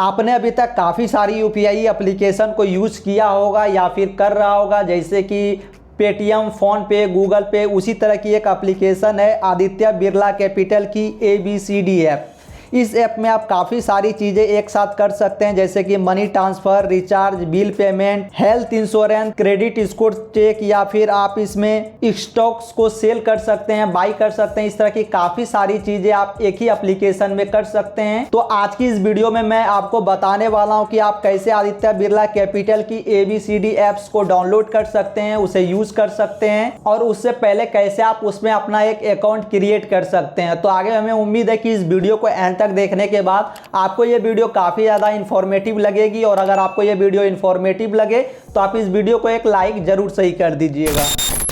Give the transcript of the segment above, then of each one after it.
आपने अभी तक काफ़ी सारी यूपीआई एप्लीकेशन को यूज़ किया होगा या फिर कर रहा होगा, जैसे कि पेटीएम, फ़ोनपे, गूगल पे। उसी तरह की एक एप्लीकेशन है आदित्य बिरला कैपिटल की ABCD ऐप। इस ऐप में आप काफ़ी सारी चीज़ें एक साथ कर सकते हैं, जैसे कि money transfer, recharge, bill payment, health insurance, credit score check, या फिर आप इसमें स्टॉक्स को सेल कर सकते हैं, बाई कर सकते हैं। इस तरह की काफ़ी सारी चीज़ें आप एक ही एप्लीकेशन में कर सकते हैं। तो आज की इस वीडियो में मैं आपको बताने वाला हूं कि आप कैसे आदित्य बिरला कैपिटल की ABCD ऐप्स को डाउनलोड कर सकते हैं, उसे यूज़ कर सकते हैं, और उससे पहले कैसे आप उसमें अपना एक अकाउंट क्रिएट कर सकते हैं। तो आगे हमें उम्मीद है कि इस वीडियो को एंड तक देखने के बाद आपको ये वीडियो काफ़ी ज़्यादा इन्फॉर्मेटिव लगेगी, और अगर आपको ये वीडियो इन्फॉर्मेटिव लगे तो आप इस वीडियो को एक लाइक ज़रूर सही कर दीजिएगा।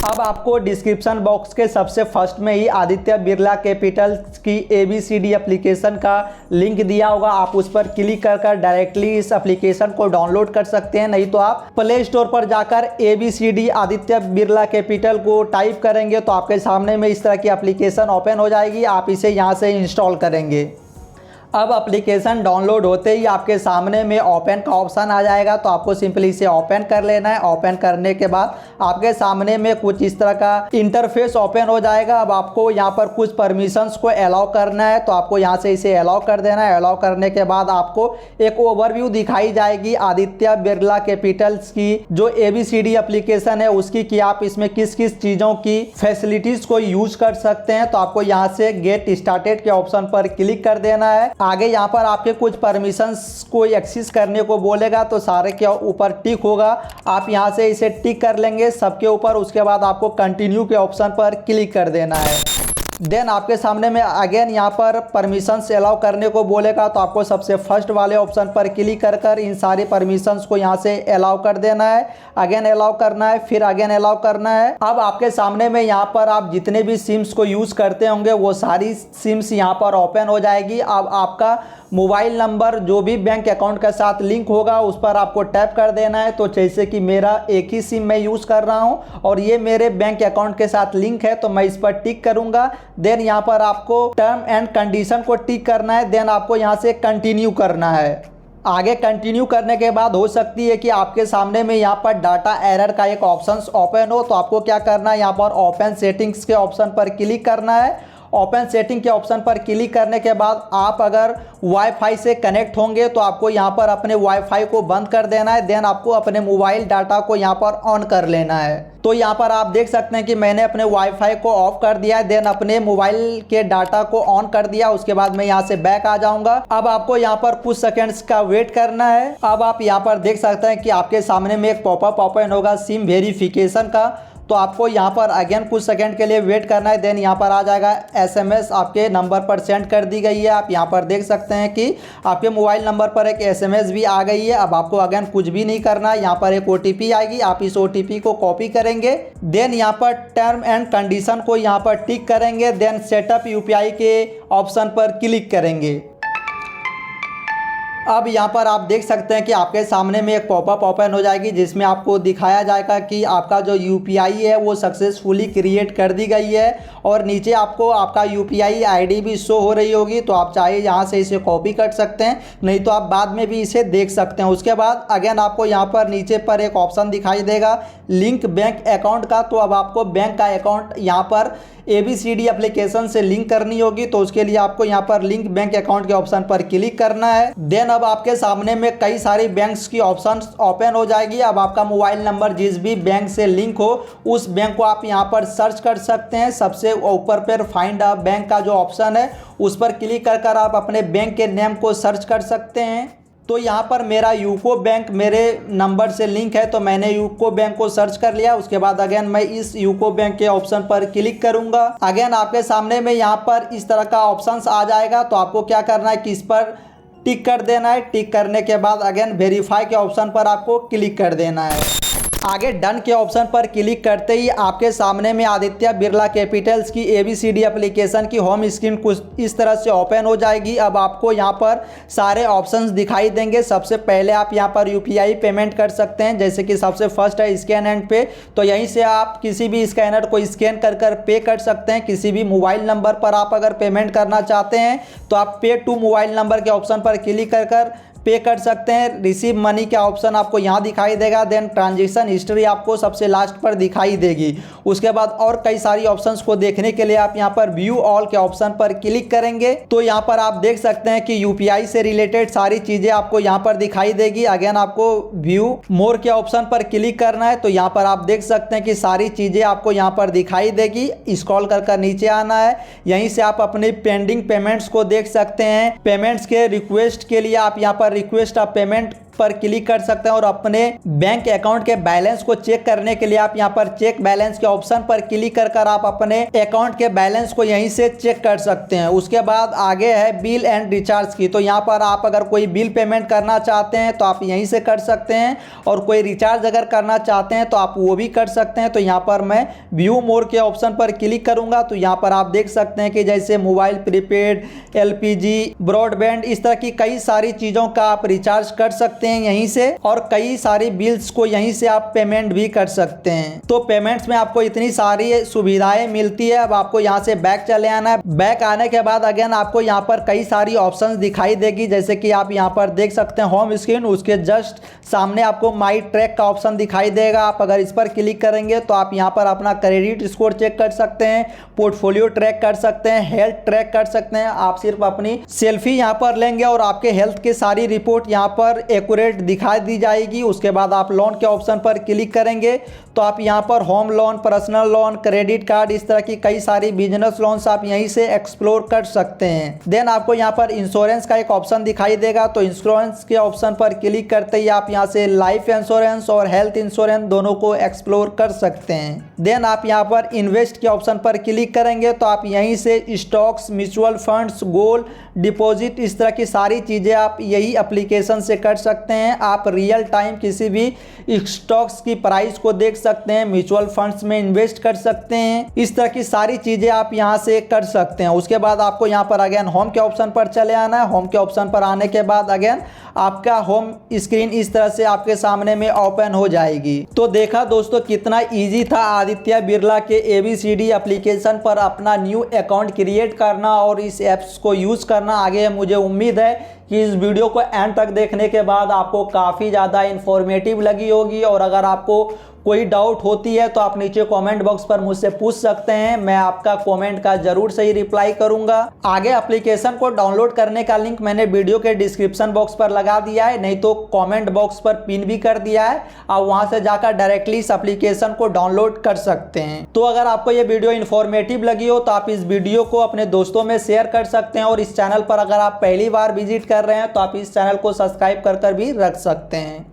अब आपको डिस्क्रिप्शन बॉक्स के सबसे फर्स्ट में ही आदित्य बिरला कैपिटल की ABCD एप्लीकेशन का लिंक दिया होगा। आप उस पर क्लिक कर डायरेक्टली इस एप्लीकेशन को डाउनलोड कर सकते हैं, नहीं तो आप प्ले स्टोर पर जाकर ABCD आदित्य बिरला कैपिटल को टाइप करेंगे तो आपके सामने में इस तरह की एप्लीकेशन ओपन हो जाएगी। आप इसे यहाँ से इंस्टॉल करेंगे। अब एप्लीकेशन डाउनलोड होते ही आपके सामने में ओपन का ऑप्शन आ जाएगा, तो आपको सिंपली इसे ओपन कर लेना है। ओपन करने के बाद आपके सामने में कुछ इस तरह का इंटरफेस ओपन हो जाएगा। अब आपको यहाँ पर कुछ परमिशंस को अलाउ करना है, तो आपको यहाँ से इसे अलाउ कर देना है। अलाउ करने के बाद आपको एक ओवरव्यू दिखाई जाएगी आदित्य बिरला कैपिटल्स की जो ABCD एप्लीकेशन है उसकी, कि आप इसमें किस किस चीज़ों की फैसिलिटीज़ को यूज कर सकते हैं। तो आपको यहाँ से गेट स्टार्टेड के ऑप्शन पर क्लिक कर देना है। आगे यहाँ पर आपके कुछ परमिशंस को एक्सेस करने को बोलेगा, तो सारे के ऊपर टिक होगा। आप यहाँ से इसे टिक कर लेंगे सबके ऊपर। उसके बाद आपको कंटिन्यू के ऑप्शन पर क्लिक कर देना है। देन आपके सामने में अगेन यहाँ पर परमिशंस अलाउ करने को बोलेगा, तो आपको सबसे फर्स्ट वाले ऑप्शन पर क्लिक कर इन सारी परमिशंस को यहाँ से अलाउ कर देना है। अगेन अलाउ करना है, फिर अगेन अलाउ करना है। अब आपके सामने में यहाँ पर आप जितने भी सिम्स को यूज़ करते होंगे वो सारी सिम्स यहाँ पर ओपन हो जाएगी। अब आपका मोबाइल नंबर जो भी बैंक अकाउंट के साथ लिंक होगा उस पर आपको टैप कर देना है। तो जैसे कि मेरा एक ही सिम मैं यूज़ कर रहा हूं और ये मेरे बैंक अकाउंट के साथ लिंक है, तो मैं इस पर टिक करूंगा। देन यहाँ पर आपको टर्म एंड कंडीशन को टिक करना है। देन आपको यहाँ से कंटिन्यू करना है। आगे कंटिन्यू करने के बाद हो सकती है कि आपके सामने में यहाँ पर डाटा एरर का एक ऑप्शन ओपन हो, तो आपको क्या करना है, यहाँ पर ओपन सेटिंग्स के ऑप्शन पर क्लिक करना है। ओपन सेटिंग के ऑप्शन पर क्लिक करने के बाद आप अगर वाईफाई से कनेक्ट होंगे तो आपको यहाँ पर अपने वाईफाई को बंद कर देना है। देन आपको अपने मोबाइल डाटा को यहाँ पर ऑन कर लेना है। तो यहाँ पर आप देख सकते हैं कि मैंने अपने वाईफाई को ऑफ कर दिया है, देन अपने मोबाइल के डाटा को ऑन कर दिया। उसके बाद मैं यहाँ से बैक आ जाऊँगा। अब आपको यहाँ पर कुछ सेकेंड्स का वेट करना है। अब आप यहाँ पर देख सकते हैं कि आपके सामने में एक पॉपअप ओपन होगा सिम वेरिफिकेशन का, तो आपको यहाँ पर अगेन कुछ सेकंड के लिए वेट करना है। देन यहाँ पर आ जाएगा SMS आपके नंबर पर सेंड कर दी गई है। आप यहाँ पर देख सकते हैं कि आपके मोबाइल नंबर पर एक SMS भी आ गई है। अब आपको अगेन कुछ भी नहीं करना है। यहाँ पर एक OTP आएगी, आप इस OTP को कॉपी करेंगे। देन यहाँ पर टर्म एंड कंडीशन को यहाँ पर टिक करेंगे। देन सेटअप UPI के ऑप्शन पर क्लिक करेंगे। अब यहाँ पर आप देख सकते हैं कि आपके सामने में एक पॉपअप ओपन हो जाएगी जिसमें आपको दिखाया जाएगा कि आपका जो UPI है वो सक्सेसफुली क्रिएट कर दी गई है, और नीचे आपको आपका UPI ID भी शो हो रही होगी। तो आप चाहे यहाँ से इसे कॉपी कर सकते हैं, नहीं तो आप बाद में भी इसे देख सकते हैं। उसके बाद अगेन आपको यहाँ पर नीचे पर एक ऑप्शन दिखाई देगा लिंक बैंक अकाउंट का, तो अब आपको बैंक का अकाउंट यहाँ पर ABCD एप्लीकेशन से लिंक करनी होगी। तो उसके लिए आपको यहाँ पर लिंक बैंक अकाउंट के ऑप्शन पर क्लिक करना है। देन अब आपके सामने में कई सारी बैंक्स की ऑप्शंस ओपन हो जाएगी। अब आपका मोबाइल नंबर जिस भी बैंक से लिंक हो उस बैंक को आप यहाँ पर सर्च कर सकते हैं। सबसे ऊपर पर फाइंड अ बैंक का जो ऑप्शन है उस पर क्लिक कर आप अपने बैंक के नेम को सर्च कर सकते हैं। तो यहाँ पर मेरा यूको बैंक मेरे नंबर से लिंक है, तो मैंने यूको बैंक को सर्च कर लिया। उसके बाद अगेन मैं इस यूको बैंक के ऑप्शन पर क्लिक करूंगा। अगेन आपके सामने में यहाँ पर इस तरह का ऑप्शंस आ जाएगा। तो आपको क्या करना है कि इस पर टिक कर देना है। टिक करने के बाद अगेन वेरीफाई के ऑप्शन पर आपको क्लिक कर देना है। आगे डन के ऑप्शन पर क्लिक करते ही आपके सामने में आदित्य बिरला कैपिटल्स की ABCD एप्लीकेशन की होम स्क्रीन कुछ इस तरह से ओपन हो जाएगी। अब आपको यहाँ पर सारे ऑप्शंस दिखाई देंगे। सबसे पहले आप यहाँ पर UPI पेमेंट कर सकते हैं, जैसे कि सबसे फर्स्ट है स्कैन एंड पे। तो यहीं से आप किसी भी स्कैनर को स्कैन कर पे कर सकते हैं। किसी भी मोबाइल नंबर पर आप अगर पेमेंट करना चाहते हैं तो आप पे टू मोबाइल नंबर के ऑप्शन पर क्लिक कर पे कर सकते हैं। रिसीव मनी का ऑप्शन आपको यहाँ दिखाई देगा। देन ट्रांजेक्शन हिस्ट्री आपको सबसे लास्ट पर दिखाई देगी। उसके बाद और कई सारी ऑप्शंस को देखने के लिए आप यहाँ पर व्यू ऑल के ऑप्शन पर क्लिक करेंगे तो यहाँ पर आप देख सकते हैं कि यूपीआई से रिलेटेड सारी चीजें आपको यहाँ पर दिखाई देगी। अगेन आपको व्यू मोर के ऑप्शन पर क्लिक करना है तो यहाँ पर आप देख सकते हैं कि सारी चीजें आपको यहाँ पर दिखाई देगी। स्क्रॉल कर नीचे आना है, यहीं से आप अपने पेंडिंग पेमेंट्स को देख सकते हैं। पेमेंट्स के रिक्वेस्ट के लिए आप यहाँ पर रिक्वेस्ट ऑफ पेमेंट पर क्लिक कर सकते हैं और अपने बैंक अकाउंट के बैलेंस को चेक करने के लिए आप यहां पर चेक बैलेंस के ऑप्शन पर क्लिक कर आप अपने अकाउंट के बैलेंस को यहीं से चेक कर सकते हैं। उसके बाद आगे है बिल एंड रिचार्ज की, तो यहां पर आप अगर कोई बिल पेमेंट करना चाहते हैं तो आप यहीं से कर सकते हैं और कोई रिचार्ज अगर करना चाहते हैं तो आप वो भी कर सकते हैं। तो यहाँ पर मैं व्यू मोर के ऑप्शन पर क्लिक करूंगा तो यहाँ पर आप देख सकते हैं कि जैसे मोबाइल प्रीपेड, LPG, ब्रॉडबैंड, इस तरह की कई सारी चीजों का आप रिचार्ज कर सकते हैं यहीं से और कई सारी बिल्स को यहीं से आप पेमेंट भी कर सकते हैं। तो पेमेंट्स में आपको इतनी सारी सुविधाएं मिलती है। अब आपको यहां से बैक चले आना है। बैक आने के बाद अगेन आपको यहां पर कई सारी ऑप्शंस दिखाई देगी, जैसे कि आप यहां पर देख सकते हैं होम स्क्रीन, उसके जस्ट सामने आपको माई ट्रैक का ऑप्शन दिखाई देगा। आप अगर इस पर क्लिक करेंगे तो आप यहां पर अपना क्रेडिट स्कोर चेक कर सकते हैं, पोर्टफोलियो ट्रैक कर सकते हैं, हेल्थ ट्रैक कर सकते हैं। आप सिर्फ अपनी सेल्फी यहां पर लेंगे और आपके हेल्थ की सारी रिपोर्ट यहां पर एक्यूरेट दिखा दी जाएगी। उसके बाद आप लोन के ऑप्शन पर क्लिक करेंगे तो आप यहां पर home loan, personal loan, credit card, इस तरह की कई सारी बिजनेस लोन्स आप यहीं से एक्सप्लोर कर सकते हैं। देन आपको यहां पर इंश्योरेंस का एक ऑप्शन दिखाई देगा तो इंश्योरेंस के ऑप्शन पर क्लिक करते ही आप यहां से लाइफ इंश्योरेंस और हेल्थ इंश्योरेंस दोनों को एक्सप्लोर कर सकते हैं। देन आप यहां पर इन्वेस्ट के ऑप्शन पर क्लिक करेंगे तो आप यहीं से stocks, mutual funds, gold deposit, इस तरह की सारी चीजें आप यही एप्लीकेशन से कर सकते हैं। आप रियल टाइम किसी भी स्टॉक्स की प्राइस को देख सकते हैं, म्यूचुअल फंड्स में इन्वेस्ट कर सकते हैं, इस तरह की सारी चीजें आप यहां से कर सकते हैं। उसके बाद आपको यहां पर अगेन होम के ऑप्शन पर चले आना है। होम के ऑप्शन पर आने के बाद अगेन आपका होम स्क्रीन इस तरह से आपके सामने में ओपन हो जाएगी। तो देखा दोस्तों कितना इजी था आदित्य बिरला के ABCD एप्लीकेशन पर अपना न्यू अकाउंट क्रिएट करना और इस ऐप्स को यूज करना। आगे मुझे उम्मीद है कि इस वीडियो को एंड तक देखने के बाद आपको काफ़ी ज़्यादा इंफॉर्मेटिव लगी होगी और अगर आपको कोई डाउट होती है तो आप नीचे कमेंट बॉक्स पर मुझसे पूछ सकते हैं, मैं आपका कमेंट का जरूर सही रिप्लाई करूंगा। आगे एप्लीकेशन को डाउनलोड करने का लिंक मैंने वीडियो के डिस्क्रिप्शन बॉक्स पर लगा दिया है, नहीं तो कमेंट बॉक्स पर पिन भी कर दिया है। आप वहां से जाकर डायरेक्टली इस एप्लीकेशन को डाउनलोड कर सकते हैं। तो अगर आपको ये वीडियो इन्फॉर्मेटिव लगी हो तो आप इस वीडियो को अपने दोस्तों में शेयर कर सकते हैं और इस चैनल पर अगर आप पहली बार विजिट कर रहे हैं तो आप इस चैनल को सब्सक्राइब कर भी रख सकते हैं।